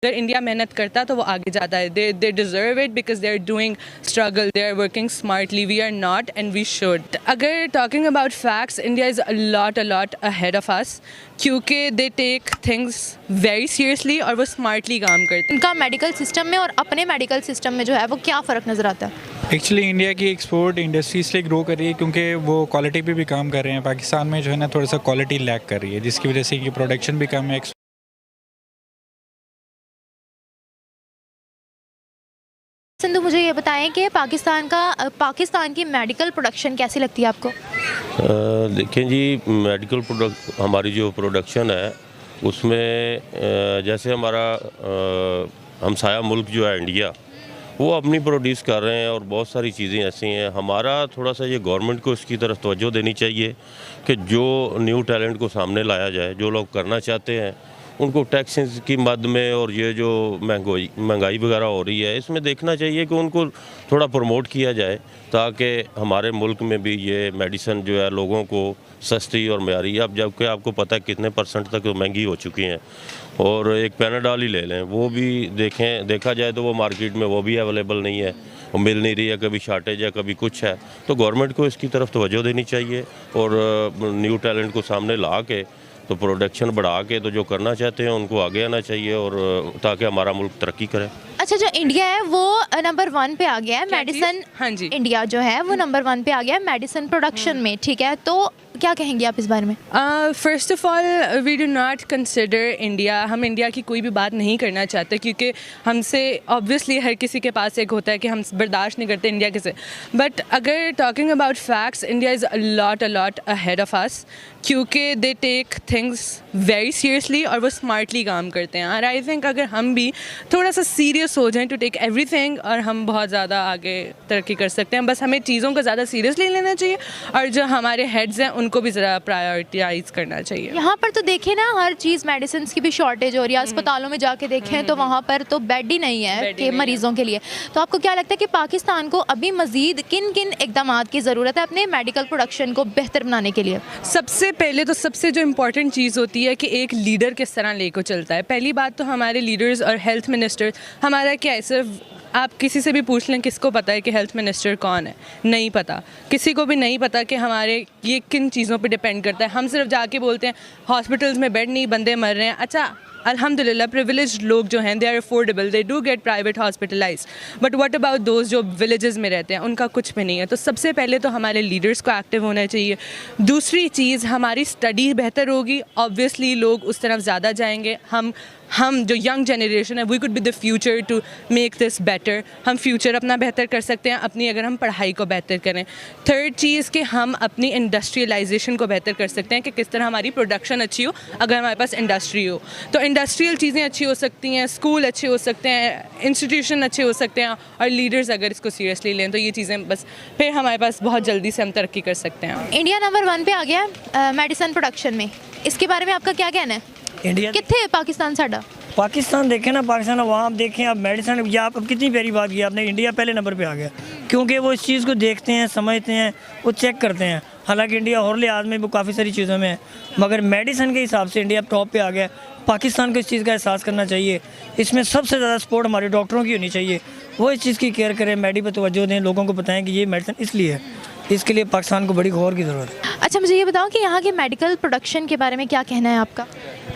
अगर इंडिया मेहनत करता तो वो आगे जाता है. They deserve it because they are doing struggle, they are working smartly. We are not and we should. अगर talking about facts, India is a lot ahead of us क्योंकि they take things very seriously और वो smartly काम करते हैं. इनका medical system में और अपने मेडिकल सिस्टम में जो है वो क्या फ़र्क नज़र आता है? एक्चुअली इंडिया की एक्सपोर्ट इंडस्ट्री इसलिए ग्रो कर रही है क्योंकि वो क्वालिटी पे भी काम कर रहे हैं. पाकिस्तान में जो है ना थोड़ा सा क्वालिटी लैक कर रही है, जिसकी वजह से इनकी प्रोडक्शन भी कम है. सिंधु, मुझे ये बताएं कि पाकिस्तान की मेडिकल प्रोडक्शन कैसी लगती है आपको? देखें जी, मेडिकल प्रोडक्ट हमारी जो प्रोडक्शन है उसमें जैसे हमारा हमसाया मुल्क जो है इंडिया, वो अपनी प्रोड्यूस कर रहे हैं और बहुत सारी चीज़ें ऐसी हैं. हमारा थोड़ा सा ये गवर्नमेंट को इसकी तरफ तवज्जो देनी चाहिए कि जो न्यू टैलेंट को सामने लाया जाए, जो लोग करना चाहते हैं उनको टैक्सेस की मद में और ये जो महंगाई वगैरह हो रही है इसमें देखना चाहिए कि उनको थोड़ा प्रमोट किया जाए ताकि हमारे मुल्क में भी ये मेडिसिन जो है लोगों को सस्ती और मयारी, अब जबकि आपको पता है कितने % तक महंगी हो चुकी हैं. और एक पैनाडॉल ही ले लें, वो भी देखा जाए तो वो मार्केट में वो भी अवेलेबल नहीं है, वो मिल नहीं रही है, कभी शार्टेज है कभी कुछ है. तो गवर्नमेंट को इसकी तरफ तवज्जो देनी चाहिए और न्यू टैलेंट को सामने ला के तो प्रोडक्शन बढ़ा के तो जो करना चाहते हैं उनको आगे आना चाहिए और ताकि हमारा मुल्क तरक्की करे. अच्छा, जो इंडिया है वो नंबर 1 पे आ गया है मेडिसिन. हाँ जी, इंडिया जो है वो नंबर 1 पे आ गया है मेडिसिन प्रोडक्शन में, ठीक है, तो क्या कहेंगे आप इस बारे में? First of all we do not consider India. हम इंडिया की कोई भी बात नहीं करना चाहते क्योंकि हमसे ऑब्वियसली हर किसी के पास एक होता है कि हम बर्दाश्त नहीं करते इंडिया के से. बट अगर talking about facts, India is a lot ahead of us क्योंकि they take things very seriously और वो स्मार्टली काम करते हैं. और आई थिंक अगर हम भी थोड़ा सा सीरियस हो जाएं टू टेक एवरीथिंग और हम बहुत ज़्यादा आगे तरक्की कर सकते हैं. बस हमें चीज़ों को ज़्यादा सीरियसली लेना चाहिए और जो हमारे हेड्स हैं उनको भी ज़रा प्रायोरिटाइज करना चाहिए. यहाँ पर तो देखें ना, हर चीज़ मेडिसिन की भी शॉर्टेज हो रही है. अस्पतालों में जाके देखें तो वहाँ पर तो बेड ही नहीं है कि मरीजों के लिए. तो आपको क्या लगता है कि पाकिस्तान को अभी मजीद किन किन इकदाम की ज़रूरत है अपने मेडिकल प्रोडक्शन को बेहतर बनाने के लिए? सबसे पहले तो सबसे जो इम्पोर्टेंट चीज़ होती है कि एक लीडर किस तरह लेकर चलता है. पहली बात तो हमारे लीडर्स और हेल्थ मिनिस्टर, हमारा क्या है, सिर्फ आप किसी से भी पूछ लें किसको पता है कि हेल्थ मिनिस्टर कौन है? नहीं पता, किसी को भी नहीं पता कि हमारे ये किन चीज़ों पे डिपेंड करता है. हम सिर्फ जाके बोलते हैं हॉस्पिटल्स में बेड नहीं, बंदे मर रहे हैं. अच्छा, अल्हम्दुलिल्लाह प्रिविलेज्ड लोग जो हैं they are affordable, they do get private hospitalize. But what about those जो विलेजेस में रहते हैं, उनका कुछ भी नहीं है. तो सबसे पहले तो हमारे लीडर्स को एक्टिव होना चाहिए. दूसरी चीज़, हमारी स्टडी बेहतर होगी, ऑब्वियसली लोग उस तरफ ज़्यादा जाएंगे. हम जो यंग जनरेशन है, we could be the future to make this better. हम फ्यूचर अपना बेहतर कर सकते हैं अपनी, अगर हम पढ़ाई को बेहतर करें. थर्ड चीज़ कि हम अपनी इंडस्ट्रियलाइजेशन को बेहतर कर सकते हैं कि किस तरह हमारी प्रोडक्शन अच्छी हो. अगर हमारे पास इंडस्ट्री हो तो इंडस्ट्रियल चीज़ें अच्छी हो सकती हैं, स्कूल अच्छे हो सकते हैं, इंस्टीट्यूशन अच्छे हो सकते हैं और लीडर्स अगर इसको सीरियसली लें तो ये चीज़ें बस फिर हमारे पास बहुत जल्दी से हम तरक्की कर सकते हैं. इंडिया नंबर 1 पे आ गया है मेडिसिन प्रोडक्शन में, इसके बारे में आपका क्या कहना है? इंडिया कितने पाकिस्तान साडा? पाकिस्तान देखें ना, पाकिस्तान वहाँ आप देखें, आप मेडिसिन, या आप कितनी प्यारी बात की आपने, इंडिया पहले नंबर पे आ गया क्योंकि वो इस चीज़ को देखते हैं, समझते हैं, वो चेक करते हैं. हालांकि इंडिया और लिहाज में वो काफ़ी सारी चीज़ों में है, मगर मेडिसिन के हिसाब से इंडिया टॉप पे आ गया. पाकिस्तान को इस चीज़ का एहसास करना चाहिए. इसमें सबसे ज़्यादा सपोर्ट हमारे डॉक्टरों की होनी चाहिए. वो इस चीज़ की केयर करें, मेडी पर तवज्जो दें, लोगों को बताएं कि ये मेडिसिन इसलिए है. इसके लिए पाकिस्तान को बड़ी गौर की ज़रूरत है. अच्छा, मुझे ये बताओ कि यहाँ के मेडिकल प्रोडक्शन के बारे में क्या कहना है आपका?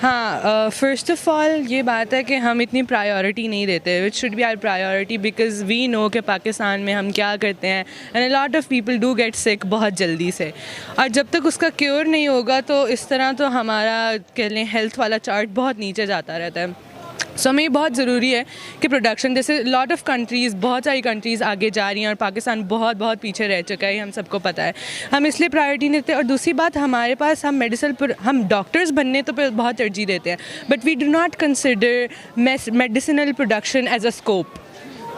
हाँ, फर्स्ट ऑफ ऑल ये बात है कि हम इतनी प्रायोरिटी नहीं देते, which should be our priority, because we know कि पाकिस्तान में हम क्या करते हैं and a lot of people do get sick बहुत जल्दी से. और जब तक उसका क्योर नहीं होगा तो इस तरह तो हमारा कह लें हेल्थ वाला चार्ट बहुत नीचे जाता रहता है. सो हमें बहुत ज़रूरी है कि प्रोडक्शन, जैसे लॉट ऑफ कंट्रीज़, बहुत सारी कंट्रीज़ आगे जा रही हैं और पाकिस्तान बहुत पीछे रह चुका है, हम सबको पता है. हम इसलिए प्रायोरिटी नहीं देते. और दूसरी बात, हमारे पास हम डॉक्टर्स बनने तो बहुत तरजीह देते हैं, but we do not consider medicinal production as a scope.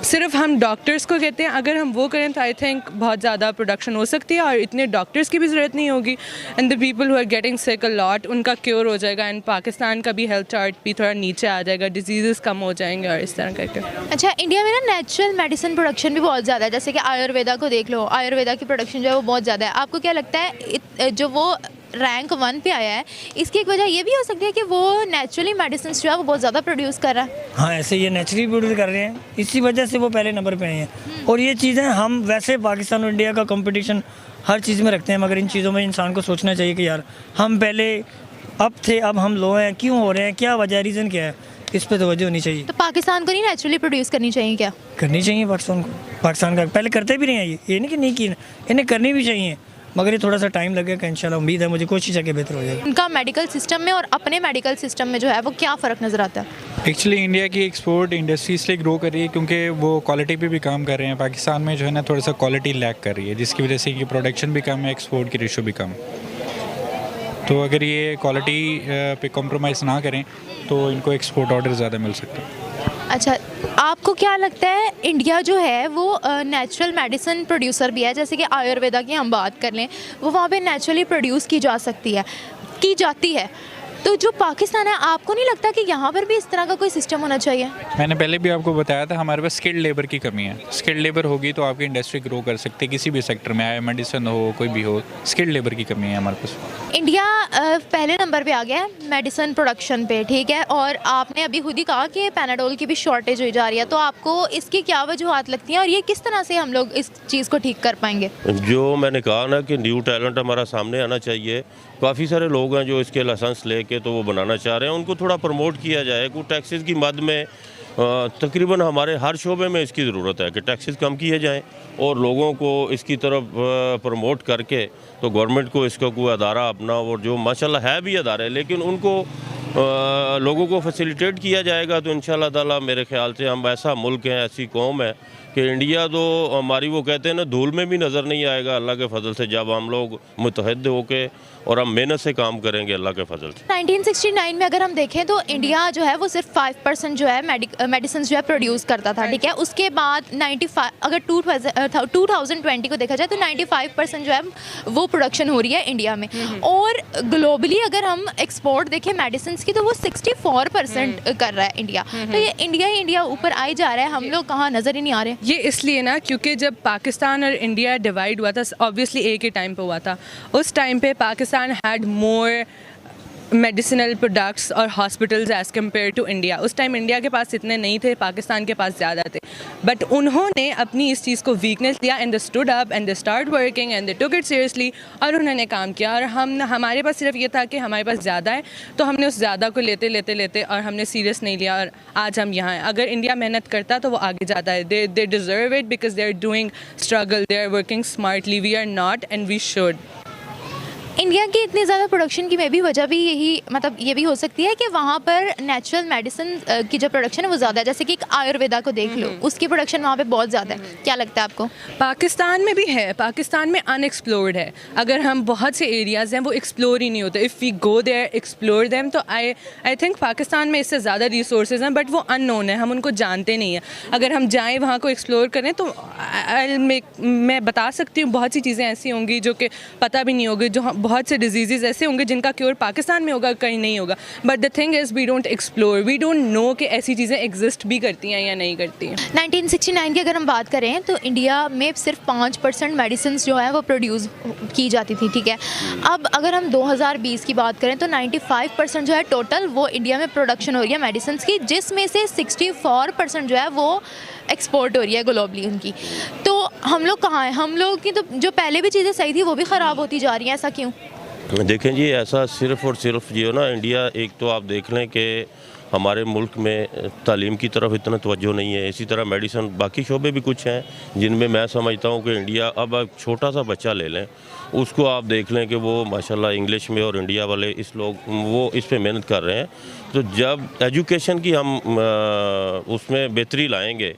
सिर्फ हम डॉक्टर्स को कहते हैं. अगर हम वो करें तो आई थिंक बहुत ज़्यादा प्रोडक्शन हो सकती है और इतने डॉक्टर्स की भी ज़रूरत नहीं होगी. And the people who are getting sick a lot, उनका क्योर हो जाएगा एंड पाकिस्तान का भी हेल्थ चार्ट भी थोड़ा नीचे आ जाएगा, डिजीज़ कम हो जाएंगे और इस तरह करके. अच्छा, इंडिया में ना नेचुरल मेडिसिन प्रोडक्शन भी बहुत ज़्यादा है, जैसे कि आयुर्वेदा को देख लो, आयुर्वेदा की प्रोडक्शन जो है वो बहुत ज़्यादा है. आपको क्या लगता है जो वो रैंक 1 पे आया है, इसकी एक वजह ये भी हो सकती है कि वो नेचुरली मेडिसिन जो है वो बहुत ज़्यादा प्रोड्यूस कर रहा है। हाँ, ऐसे ये नेचुरली प्रोड्यूस कर रहे हैं, इसी वजह से वो पहले नंबर पे आए हैं। और ये चीज़ें हम वैसे पाकिस्तान और इंडिया का कंपटीशन हर चीज़ में रखते हैं, मगर इन चीज़ों में इंसान को सोचना चाहिए कि यार हम पहले अब थे, अब हम लो हैं, क्यों हो रहे हैं, क्या वजह, रीज़न क्या है, इस पर तवज्जो होनी चाहिए। तो पाकिस्तान को नहीं नेचुरली प्रोड्यूस करनी चाहिए क्या? करनी चाहिए पाकिस्तान को, पाकिस्तान का पहले करते भी रहे हैं, ये नहीं कि नहीं की, इन्हें करनी भी चाहिए, मगर ये थोड़ा सा टाइम लगेगा। इंशाल्लाह उम्मीद है, मुझे कोशिश है कि बेहतर हो जाएगा। उनका मेडिकल सिस्टम में और अपने मेडिकल सिस्टम में जो है वो क्या फ़र्क नज़र आता है? एक्चुअली इंडिया की एक्सपोर्ट इंडस्ट्री इसलिए ग्रो कर रही है क्योंकि वो क्वालिटी पे भी काम कर रहे हैं। पाकिस्तान में जो है ना थोड़ा सा क्वालिटी लैक कर रही है, जिसकी वजह से कि प्रोडक्शन भी कम है, एक्सपोर्ट की रेशो भी कम है। तो अगर ये क्वालिटी पे कॉम्प्रोमाइज़ ना करें तो इनको एक्सपोर्ट ऑर्डर ज़्यादा मिल सकते हैं। अच्छा, आपको क्या लगता है इंडिया जो है वो नेचुरल मेडिसिन प्रोड्यूसर भी है, जैसे कि आयुर्वेदा की हम बात कर लें, वो वहाँ पे नेचुरली प्रोड्यूस की जा सकती है, की जाती है, तो जो पाकिस्तान है, आपको नहीं लगता कि यहाँ पर भी इस तरह का कोई सिस्टम होना चाहिए? मैंने पहले भी आपको बताया था, हमारे पास स्किल्ड लेबर की कमी है। स्किल्ड लेबर होगी तो आपकी इंडस्ट्री ग्रो कर सकती है, किसी भी सेक्टर में, आए मेडिसिन हो, कोई भी हो, स्किल्ड लेबर की कमी है हमारे पास। इंडिया पहले नंबर पे आ गया है मेडिसिन प्रोडक्शन पे, ठीक है, और आपने अभी खुद ही कहा कि पैनाडोल की भी शॉर्टेज हो जा रही है, तो आपको इसकी क्या वजूहत लगती हैं और ये किस तरह से हम लोग इस चीज़ को ठीक कर पाएंगे? जो मैंने कहा ना कि न्यू टैलेंट हमारा सामने आना चाहिए। काफ़ी सारे लोग हैं जो इसके लाइसेंस लेके तो वो बनाना चाह रहे हैं, उनको थोड़ा प्रमोट किया जाए। कुछ टैक्सेस की मद में तकरीबन हमारे हर शोबे में इसकी ज़रूरत है कि टैक्सेस कम किए जाएं और लोगों को इसकी तरफ प्रमोट करके, तो गवर्नमेंट को इसका कोई अदारा अपना, और जो माशाल्लाह है भी अदारे, लेकिन उनको लोगों को फैसिलिटेट किया जाएगा तो इंशाल्लाह ताला मेरे ख्याल से हम ऐसा मुल्क है, ऐसी कौम है कि इंडिया तो हमारी, वो कहते हैं ना, धूल में भी नज़र नहीं आएगा अल्लाह के फजल से, जब हम लोग मुतहद होके और हम मेहनत से काम करेंगे अल्लाह के फजल से। 1969 में अगर हम देखें तो इंडिया जो है वो सिर्फ 5% जो है मेडिसिन जो है प्रोड्यूस करता था, ठीक है। उसके बाद 95, अगर 2020 को देखा जाए तो 95% जो है वो प्रोडक्शन हो रही है इंडिया में, और ग्लोबली अगर हम एक्सपोर्ट देखें मेडिसिन की तो वो 64% कर रहा है इंडिया। तो ये इंडिया ऊपर आए जा रहा है, हम लोग कहाँ नज़र ही नहीं आ रहे। ये इसलिए ना क्योंकि जब पाकिस्तान और इंडिया डिवाइड हुआ था, ऑब्वियसली एक ही टाइम पे हुआ था, उस टाइम पे Pakistan had more medicinal products और hospitals as compare to India. उस टाइम इंडिया के पास इतने नहीं थे, पाकिस्तान के पास ज़्यादा थे, बट उन्होंने अपनी इस चीज़ को वीकनेस लिया and they stood up and they start working and they took it seriously, और उन्होंने काम किया। और हमारे पास सिर्फ ये था कि हमारे पास ज़्यादा है, तो हमने उस ज़्यादा को लेते और हमने सीरियस नहीं लिया, और आज हम यहाँ हैं। अगर इंडिया मेहनत करता तो वो आगे जाता है। They deserve it because they are doing struggle, they are working smartly, we are not and we should. India की इतनी ज़्यादा प्रोडक्शन की में भी वजह भी यही, मतलब ये भी हो सकती है कि वहाँ पर नेचुरल मेडिसिन की जो प्रोडक्शन है वो ज़्यादा है, जैसे कि एक आयुर्वेदा को देख लो, उसकी प्रोडक्शन वहाँ पे बहुत ज़्यादा है। क्या लगता है आपको? पाकिस्तान में भी है, पाकिस्तान में अनएक्सप्लोर्ड है। अगर हम बहुत से एरियाज़ हैं वो एक्सप्लोर ही नहीं होते, if we go there explore them, तो आई थिंक पाकिस्तान में इससे ज़्यादा रिसोर्सेज हैं, बट वो अननोन है, हम उनको जानते नहीं हैं। अगर हम जाएँ वहाँ को एक्सप्लोर करें तो मैं बता सकती हूँ बहुत सी चीज़ें ऐसी होंगी जो कि पता भी नहीं होगी, जो बहुत से डिजीज़ ऐसे होंगे जिनका क्योर पाकिस्तान में होगा, कहीं नहीं होगा। But the thing is we don't explore, we don't know कि ऐसी चीज़ें एग्जिस्ट भी करती हैं या नहीं करती हैं। 1969 की अगर हम बात करें तो इंडिया में सिर्फ 5% मेडिसिन जो है वो प्रोड्यूस की जाती थी, ठीक है। अब अगर हम 2020 की बात करें तो 95% जो है टोटल वो इंडिया में प्रोडक्शन हो रही है मेडिसिन की, जिसमें से 64% जो है वो एक्सपोर्ट हो रही है ग्लोबली उनकी। तो हम लोग कहाँ हैं? हम लोग की तो जो पहले भी चीज़ें सही थी वो भी ख़राब होती जा रही हैं, ऐसा क्यों? देखें जी, ऐसा सिर्फ़ और सिर्फ जो ना इंडिया, एक तो आप देख लें कि हमारे मुल्क में तालीम की तरफ इतना तवज्जो नहीं है। इसी तरह मेडिसिन, बाकी शोबे भी कुछ हैं जिनमें मैं समझता हूँ कि इंडिया, अब आप छोटा सा बच्चा ले लें, उसको आप देख लें कि वो माशाल्लाह इंग्लिश में, और इंडिया वाले वो इस पे मेहनत कर रहे हैं। तो जब एजुकेशन की हम उसमें बेहतरी लाएँगे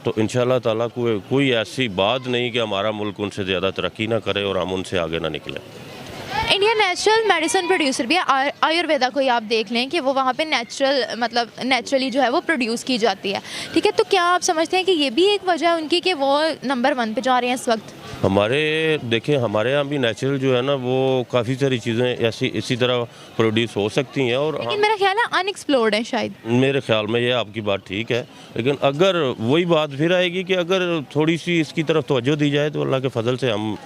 तो इंशाल्लाह ताला कोई ऐसी बात नहीं कि हमारा मुल्क उनसे ज़्यादा तरक्की ना करे और हम उनसे आगे ना निकलें। इंडिया नेचुरल मेडिसिन प्रोड्यूसर भी है। आयुर्वेदा को ही आप देख लें कि वो वहाँ पे नेचुरली जो है वो प्रोड्यूस की जाती है, ठीक है। तो क्या आप समझते हैं कि ये भी एक वजह है उनकी कि वो नंबर 1 पे जा रहे हैं इस वक्त? हमारे देखें हमारे यहाँ भी नेचुरल जो है ना वो काफ़ी सारी चीज़ें ऐसी इसी तरह प्रोड्यूस हो सकती हैं और लेकिन मेरा ख्याल है अनएक्सप्लोर्ड है शायद। मेरे ख्याल में ये आपकी बात ठीक है, लेकिन अगर वही बात फिर आएगी कि अगर थोड़ी सी इसकी तरफ तवज्जो दी जाए तो अल्लाह के फजल से हम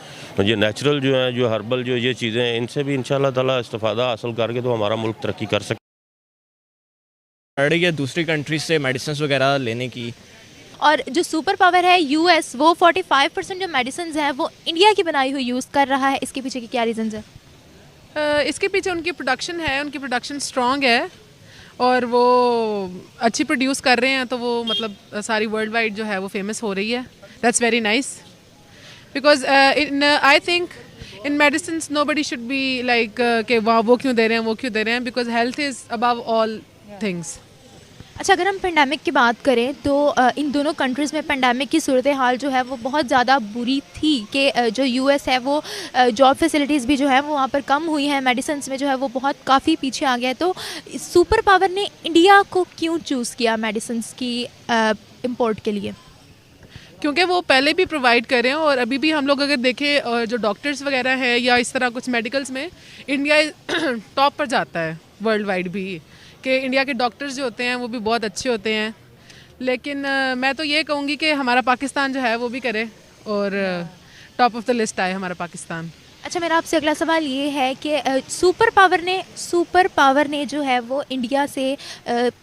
ये नेचुरल जो है जो हर्बल जो ये चीज़ें हैं इनसे भी इंशाल्लाह ताला इस्तिफादा हासिल करके तो हमारा मुल्क तरक्की कर सकता है। दूसरी कंट्रीज से मेडिसिन वगैरह लेने की, और जो सुपर पावर है यूएस, वो 45% जो मेडिसिन हैं वो इंडिया की बनाई हुई यूज़ कर रहा है। इसके पीछे की क्या रीज़न है? इसके पीछे उनकी प्रोडक्शन है, उनकी प्रोडक्शन स्ट्रॉन्ग है और वो अच्छी प्रोड्यूस कर रहे हैं, तो वो मतलब सारी वर्ल्ड वाइड जो है वो फेमस हो रही है। That's very nice because in I think in medicine nobody should be like कि वहाँ वो क्यों दे रहे हैं वो क्यों दे रहे हैं, because health is above all things. अच्छा, अगर हम पेंडेमिक की बात करें तो इन दोनों कंट्रीज़ में पेंडेमिक की सूरत हाल जो है वो बहुत ज़्यादा बुरी थी कि जो यूएस है वो जॉब फैसिलिटीज़ भी जो है वो वहाँ पर कम हुई हैं, मेडिसिन में जो है वो बहुत काफ़ी पीछे आ गया है। तो सुपर पावर ने इंडिया को क्यों चूज़ किया मेडिसिन की इम्पोर्ट के लिए? क्योंकि वो पहले भी प्रोवाइड कर रहे हैं और अभी भी हम लोग अगर देखें जो डॉक्टर्स वगैरह हैं या इस तरह कुछ मेडिकल्स में इंडिया टॉप पर जाता है वर्ल्ड वाइड भी, कि इंडिया के डॉक्टर्स जो होते हैं वो भी बहुत अच्छे होते हैं। लेकिन मैं तो ये कहूँगी कि हमारा पाकिस्तान जो है वो भी करे और टॉप ऑफ द लिस्ट आए हमारा पाकिस्तान। अच्छा, मेरा आपसे अगला सवाल ये है कि सुपर पावर ने जो है वो इंडिया से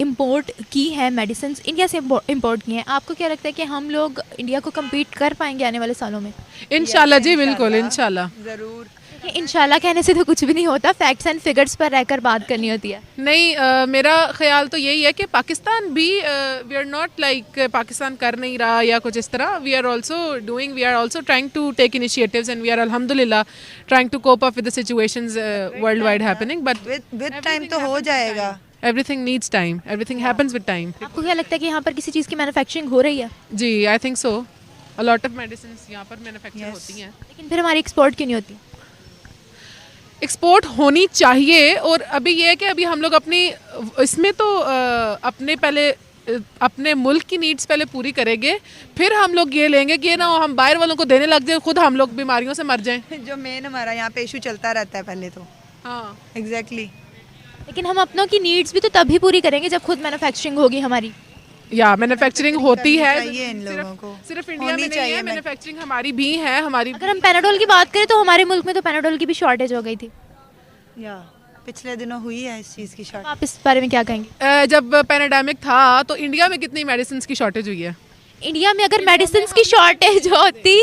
इंपोर्ट की है मेडिसिन, इंडिया से इंपोर्ट की हैं। आपको क्या लगता है कि हम लोग इंडिया को कम्पीट कर पाएंगे आने वाले सालों में? इंशाल्लाह जी, बिल्कुल इंशाल्लाह। ज़रूर। इंशाल्लाह कहने से तो कुछ भी नहीं होता, फैक्ट्स एंड फिगर्स पर रहकर बात करनी होती है। नहीं, मेरा ख्याल तो यही है कि पाकिस्तान भी we are not like Pakistan कर नहीं रहा या कुछ इस तरह। We are also trying to take initiatives and we are अल्हम्दुलिल्लाह trying to cope up with the situations world wide happening, but with time तो हो जाएगा। Everything needs time, everything happens with time. आपको क्या लगता है कि यहाँ पर किसी चीज़ की मैन्युफैक्चरिंग हो रही है? जी, I think so. A lot of medicine यहाँ पर मैन्युफैक्चर होती हैं, लेकिन फिर हमारी एक्सपोर्ट क्यों नहीं होती? एक्सपोर्ट होनी चाहिए। और अभी ये है कि अभी हम लोग अपनी इसमें तो अपने पहले अपने मुल्क की नीड्स पहले पूरी करेंगे, फिर हम लोग ये लेंगे कि ना हम बाहर वालों को देने लग जाए, खुद हम लोग बीमारियों से मर जाएं। जो मेन हमारा यहाँ पे इशू चलता रहता है पहले तो। हाँ, एग्जैक्टली। लेकिन हम अपनों की नीड्स भी तो तभी पूरी करेंगे जब खुद मैन्युफैक्चरिंग होगी हमारी। या मैन्युफैक्चरिंग होती है, चाहिए इन लोगों को, सिर्फ इंडिया में नहीं है, मैन्युफैक्चरिंग हमारी भी है। हमारी अगर हम पैनाडोल की बात करें तो हमारे मुल्क में तो पैनाडोल की भी शॉर्टेज हो गई थी, या पिछले दिनों हुई है इस चीज़ की शॉर्टेज। आप इस बारे में क्या कहेंगे? जब पैराडामिक था तो इंडिया में कितनी मेडिसिन की शॉर्टेज हुई है? इंडिया में अगर मेडिसिन की शॉर्टेज होती,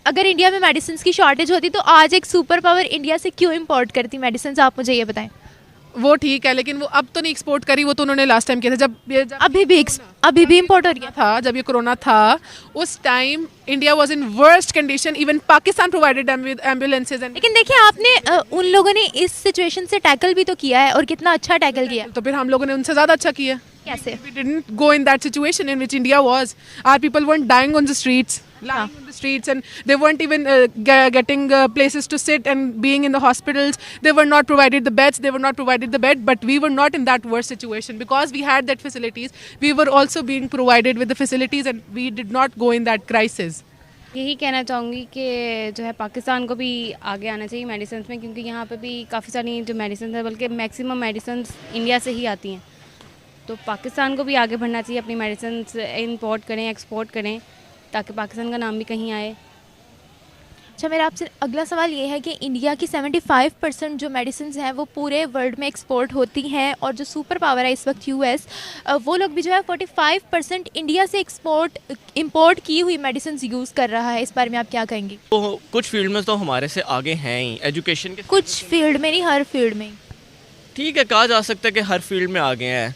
अगर इंडिया में मेडिसिन की शॉर्टेज होती तो आज एक सुपर पावर इंडिया से क्यों इंपोर्ट करती मेडिसिन? आप मुझे ये बताएं। वो ठीक है, लेकिन वो अब तो नहीं एक्सपोर्ट करी, वो तो उन्होंने लास्ट टाइम किया था जब अभी भी इंपोर्ट हो रही है। था जब ये कोरोना था उस time India was in worst condition, even Pakistan provided ambulances. लेकिन देखिए आपने उन लोगों ने इस सिचुएशन से टैकल भी तो किया है और कितना अच्छा टैकल किया। तो फिर हम लोगों ने उनसे ज़्यादा अच्छा किया। कैसे? We didn't go in that situation in which India was. Our people weren't dying on the streets, lying on the streets, and they weren't even getting places to sit and being in the hospitals. They were not provided the beds. They were not provided the bed. But we were not in that worst situation because we had that facilities. We were also being provided with the facilities, and we did not go in that crisis. यही कहना चाहूँगी कि जो है पाकिस्तान को भी आगे आना चाहिए मेडिसिन में, क्योंकि यहाँ पे भी काफ़ी सारी जो मेडिसिन है, बल्कि मैक्सिमम मेडिसिन इंडिया से ही आती हैं। तो पाकिस्तान को भी आगे बढ़ना चाहिए, अपनी मेडिसिन इंपोर्ट करें, एक्सपोर्ट करें, ताकि पाकिस्तान का नाम भी कहीं आए। अच्छा, मेरा आपसे अगला सवाल ये है कि इंडिया की 75% जो मेडिसिन हैं वो पूरे वर्ल्ड में एक्सपोर्ट होती हैं, और जो सुपर पावर है इस वक्त यूएस, वो लोग भी जो है 45% इंडिया से इंपोर्ट की हुई मेडिसिन यूज़ कर रहा है। इस बारे में आप क्या कहेंगे? तो कुछ फील्ड में तो हमारे से आगे हैं ही, एजुकेशन के कुछ फील्ड में नहीं, हर फील्ड में। ठीक है, कहा जा सकता है कि हर फील्ड में आगे हैं,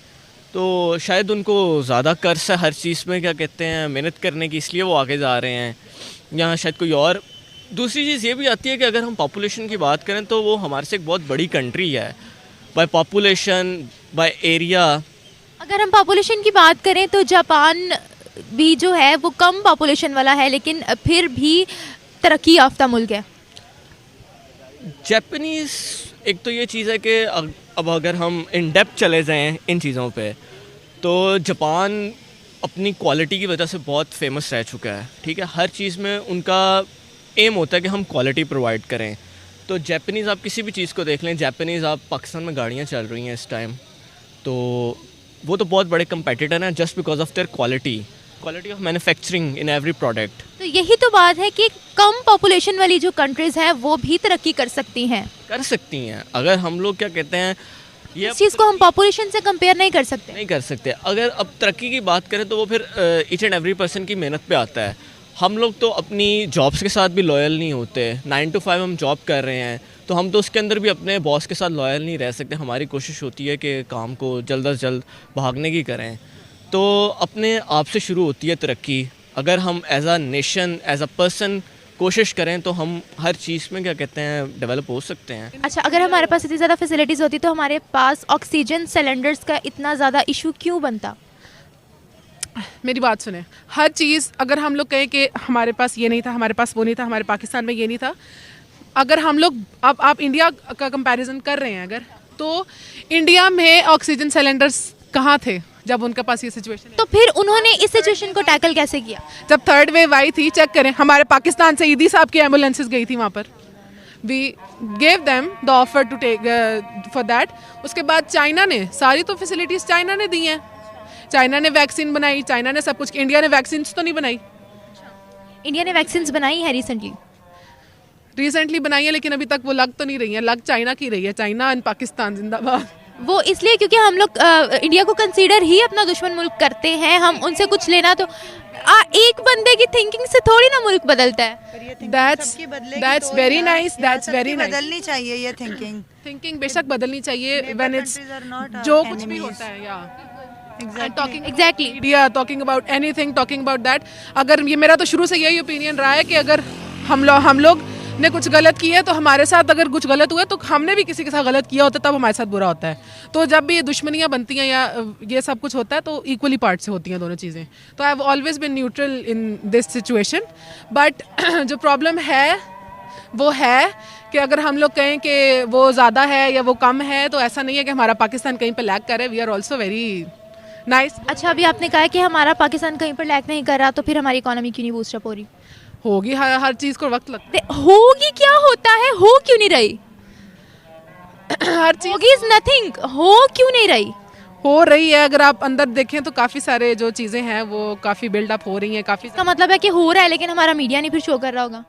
तो शायद उनको ज़्यादा कर्ज है हर चीज़ में, क्या कहते हैं, मेहनत करने की, इसलिए वो आगे जा रहे हैं। यहाँ शायद कोई और दूसरी चीज़ ये भी आती है कि अगर हम पॉपुलेशन की बात करें तो वो हमारे से एक बहुत बड़ी कंट्री है बाय पॉपुलेशन, बाय एरिया। अगर हम पॉपुलेशन की बात करें तो जापान भी जो है वो कम पॉपुलेशन वाला है, लेकिन फिर भी तरक्की याफ्ता मुल्क है। जापानीज़, एक तो ये चीज़ है कि अब अगर हम इन डेप्थ चले जाएं इन चीज़ों पे, तो जापान अपनी क्वालिटी की वजह से बहुत फेमस रह चुका है। ठीक है, हर चीज़ में उनका एम होता है कि हम क्वालिटी प्रोवाइड करें। तो जापानीज़ आप किसी भी चीज़ को देख लें, जापानीज़ आप पाकिस्तान में गाड़ियाँ चल रही हैं इस टाइम, तो वो तो बहुत बड़े कंपेटिटर हैं just because of their quality of manufacturing in every product. तो यही तो बात है कि कम पॉपुलेशन वाली जो कंट्रीज़ हैं वो भी तरक्की कर सकती हैं। अगर हम लोग क्या कहते हैं, ये इस चीज़ को हम पॉपुलेशन से कंपेयर नहीं कर सकते। अगर अब तरक्की की बात करें तो वो फिर ईच एंड एवरी पर्सन की मेहनत पे आता है। हम लोग तो अपनी जॉब्स के साथ भी लॉयल नहीं होते। 9 to 5 हम जॉब कर रहे हैं तो हम तो उसके अंदर भी अपने बॉस के साथ लॉयल नहीं रह सकते। हमारी कोशिश होती है कि काम को जल्द से जल्द भागने की करें। तो अपने आप से शुरू होती है तरक्की। अगर हम as a nation, as a person कोशिश करें तो हम हर चीज़ में क्या कहते हैं डेवलप हो सकते हैं। अच्छा, अगर हमारे पास इतनी ज़्यादा फैसिलिटीज़ होती तो हमारे पास ऑक्सीजन सिलेंडर्स का इतना ज़्यादा इशू क्यों बनता? मेरी बात सुने, हर चीज़ अगर हम लोग कहें कि हमारे पास ये नहीं था, हमारे पास वो नहीं था, हमारे पाकिस्तान में ये नहीं था, अगर हम लोग अब आप इंडिया का कंपैरिजन कर रहे हैं अगर, तो इंडिया में ऑक्सीजन सिलेंडर्स कहाँ थे जब उनके पास ये सिचुएशन? तो फिर उन्होंने इस सिचुएशन को टैकल कैसे किया? जब थर्ड वेव आई थी, चेक करें, हमारे पाकिस्तान से ईदी साहब की एम्बुलेंसेज गई थी वहाँ पर। We gave them the offer to take for that. उसके बाद चाइना ने सारी तो फैसिलिटीज़ चाइना ने दी हैं। चाइना ने वैक्सीन बनाई, चाइना ने सब कुछ। इंडिया ने वैक्सीन तो नहीं बनाई। इंडिया ने वैक्सीन बनाई है रिसेंटली बनाई है, लेकिन अभी तक वो लग तो नहीं रही है। लग चाइना की रही है। चाइना एंड पाकिस्तान जिंदाबाद। वो इसलिए क्योंकि हम लोग इंडिया को कंसीडर ही अपना दुश्मन मुल्क करते हैं। हम उनसे कुछ लेना तो एक बंदे की थिंकिंग से थोड़ी ना मुल्क बदलता है। That's very nice. That's very nice. बदलनी चाहिए ये थिंकिंग बेशक बदलनी चाहिए when it's जो कुछ भी होता है। या Exactly. Media talking about anything, talking about that. अगर ये मेरा तो शुरू से यही ओपिनियन रहा है कि अगर हम लोग ने कुछ गलत किया है तो हमारे साथ अगर कुछ गलत हुआ है तो हमने भी किसी के साथ गलत किया होता है, तब हमारे साथ बुरा होता है। तो जब भी ये दुश्मनियाँ बनती हैं या ये सब कुछ होता है तो इक्वली पार्ट से होती हैं दोनों चीज़ें। तो I have always been neutral in this situation. But जो प्रॉब्लम है वो है कि अगर हम लोग कहें कि वो ज़्यादा है या वो कम है, तो ऐसा नहीं है कि हमारा पाकिस्तान कहीं पर लैग कर है। We are also very nice. अच्छा, अभी आपने कहा कि हमारा पाकिस्तान कहीं पर लैग नहीं कर रहा, तो फिर हमारी इकोनॉमी क्यों नहीं बूस्टअप हो रही? होगी, हर चीज़ को वक्त लगता है। होगी क्या होता है? हो क्यों नहीं रही? हर चीज़ होगी इज नथिंग। हो क्यों नहीं रही? हो रही है। अगर आप अंदर देखें तो काफ़ी सारे जो चीज़ें हैं वो काफ़ी बिल्डअप हो रही हैं। काफ़ी इसका मतलब है कि हो रहा है, लेकिन हमारा मीडिया नहीं फिर शो कर रहा होगा।